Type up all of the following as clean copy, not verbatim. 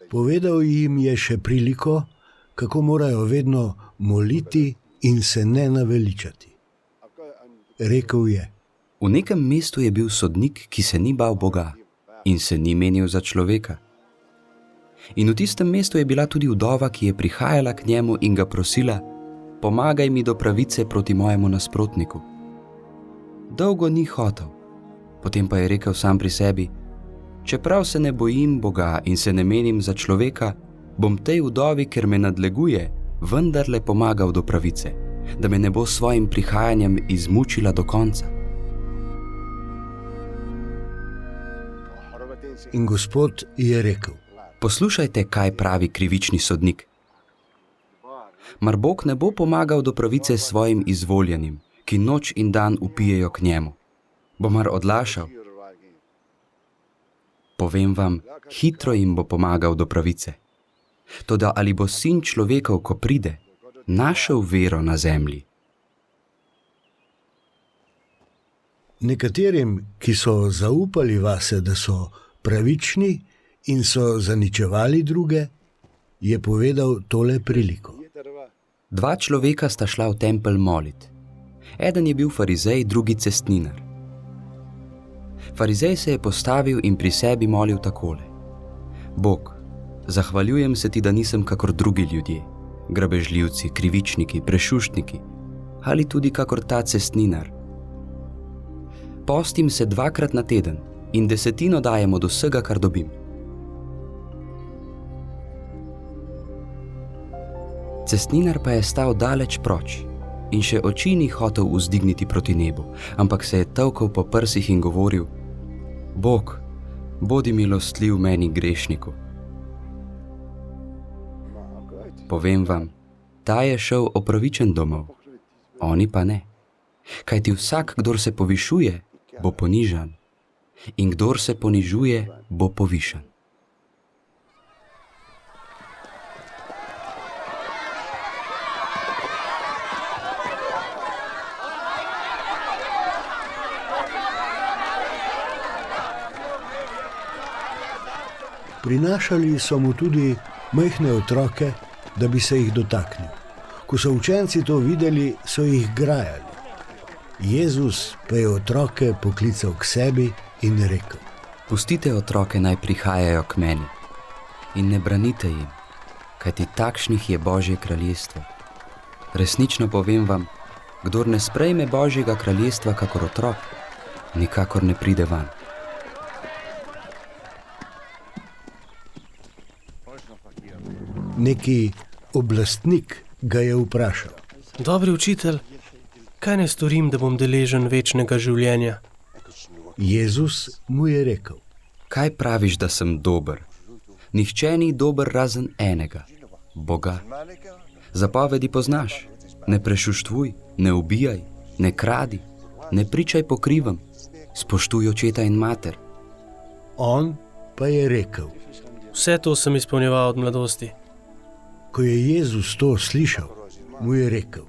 Povedal jim je še priliko, kako morajo vedno moliti in se ne naveličati. Rekel je: V nekem mestu je bil sodnik, ki se ni bal Boga in se ni menil za človeka. In v tistem mestu je bila tudi vdova, ki je prihajala k njemu in ga prosila: pomagaj mi do pravice proti mojemu nasprotniku. Dolgo ni hotel, potem pa je rekel sam pri sebi: čeprav se ne bojim Boga in se ne menim za človeka, bom tej vdovi, ker me nadleguje, vendarle pomagal do pravice, da me ne bo s svojim prihajanjem izmučila do konca. In Gospod je rekel: poslušajte, kaj pravi krivični sodnik. Mar Bog ne bo pomagal do pravice svojim izvoljenim, ki noč in dan vpijejo k njemu? Bo mar odlašal? Povem vam, hitro jim bo pomagal do pravice. Toda ali bo sin človekov, ko pride, našel vero na zemlji? Nekaterim, ki so zaupali vase, da so pravični in so zaničevali druge, je povedal tole priliko. Dva človeka sta šla v tempelj molit. Eden je bil farizej, drugi cestninar. Farizej se je postavil in pri sebi molil takole: Bog, zahvaljujem se ti, da nisem kakor drugi ljudje, grabežljivci, krivičniki, prešuštniki ali tudi kakor ta cestninar. Postim se 2-krat na teden in 10% dajem od vsega, kar dobim. Cestninar pa je stal daleč proč in še oči ni hotel vzdigniti proti nebu, ampak se je tolkel po prsih in govoril: Bog, bodi milostljiv meni grešniku. Povem vam, ta je šel opravičen domov, oni pa ne. Kajti vsak, kdor se povišuje, bo ponižan, in kdor se ponižuje, bo povišan. Prinašali so mu tudi majhne otroke, da bi se jih dotaknil. Ko so učenci to videli, so jih grajali. Jezus pa je otroke poklical k sebi in rekel: Pustite otroke, naj prihajajo k meni in ne branite jim, kajti takšnih je Božje kraljestvo. Resnično povem vam, kdor ne sprejme Božjega kraljestva kakor otrok, nikakor ne pride van. Neki oblastnik ga je vprašal: Dobri učitelj, kaj naj storim, da bom deležen večnega življenja? Jezus mu je rekel: Kaj praviš, da sem dober? Nihče ni dober razen enega, Boga. Zapovedi poznaš: ne prešuštvuj, ne ubijaj, ne kradi, ne pričaj po krivem, spoštuj očeta in mater. On pa je rekel: Vse to sem izpolnjeval od mladosti. Ko je Jezus to slišal, mu je rekel: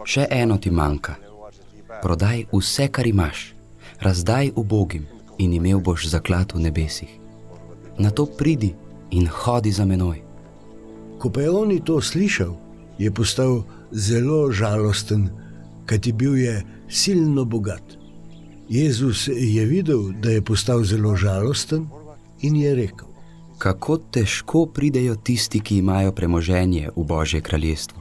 Še eno ti manjka. Prodaj vse, kar imaš, razdaj ubogim in imel boš zaklad v nebesih. Nato pridi in hodi za menoj. Ko pa je on to slišal, je postal zelo žalosten, kajti bil je silno bogat. Jezus je videl, da je postal zelo žalosten in je rekel: Kako težko pridejo tisti, ki imajo premoženje v Božje kraljestvo.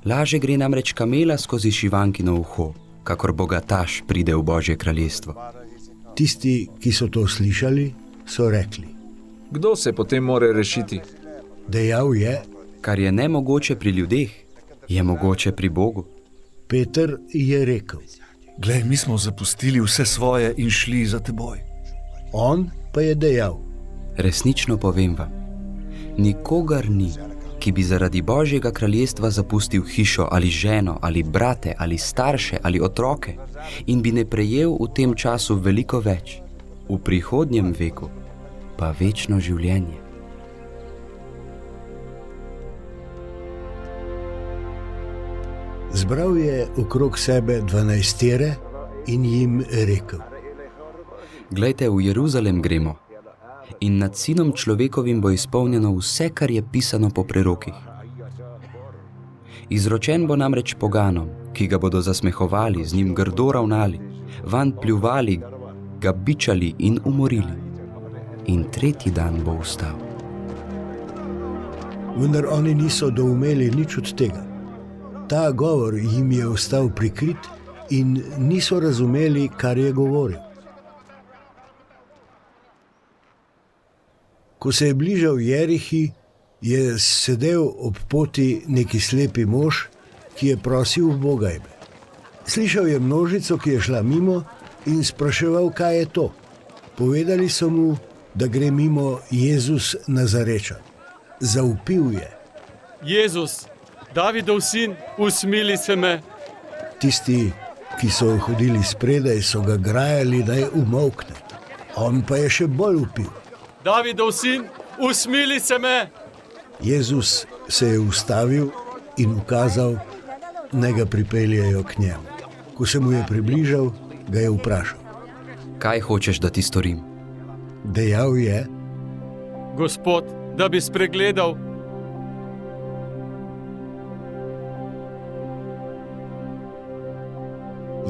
Laže gre namreč kamela skozi šivankino uho, kakor bogataš pride v Božje kraljestvo. Tisti, ki so to slišali, so rekli: Kdo se potem more rešiti? Dejal je: Kar je nemogoče pri ljudeh, je mogoče pri Bogu. Peter je rekel: Glej, mi smo zapustili vse svoje in šli za teboj. On pa je dejal: Resnično povem vam, nikogar ni, ki bi zaradi Božjega kraljestva zapustil hišo ali ženo ali brate ali starše ali otroke in bi ne prejel v tem času veliko več, v prihodnjem veku pa večno življenje. Zbral je okrog sebe 12 in jim rekel: Glejte, v Jeruzalem gremo in nad sinom človekovim bo izpolnjeno vse, kar je pisano po prerokih. Izročen bo namreč poganom, ki ga bodo zasmehovali, z njim grdo ravnali, vanj pljuvali, ga bičali in umorili. In tretji dan bo vstal. Vendar oni niso doumeli nič od tega. Ta govor jim je ostal prikrit in niso razumeli, kar je govoril. Ko se je bližal Jerihi, je sedel ob poti neki slepi mož, ki je prosil ubogajbe. Slišal je množico, ki je šla mimo, in spraševal, kaj je to. Povedali so mu, da gre mimo Jezus Nazarečan. Zavpil je. Jezus, Davidov sin, usmili se me. Tisti, ki so hodili spredaj, so ga grajali, da je umolkne. On pa je še bolj vpil. Davidov sin, usmili se me. Jezus se je ustavil in ukazal, naj ga pripeljejo k njemu. Ko se mu je približal, ga je vprašal. Kaj hočeš, da ti storim? Dejal je, Gospod, da bi spregledal.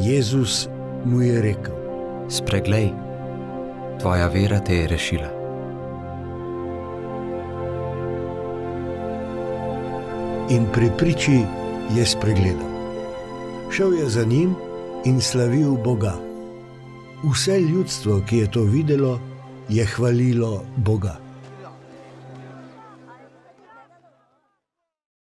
Jezus mu je rekel. Spreglej, tvoja vera te je rešila. In pri priči je spregledal. Šel je za njim in slavil Boga. Vse ljudstvo, ki je to videlo, je hvalilo Boga.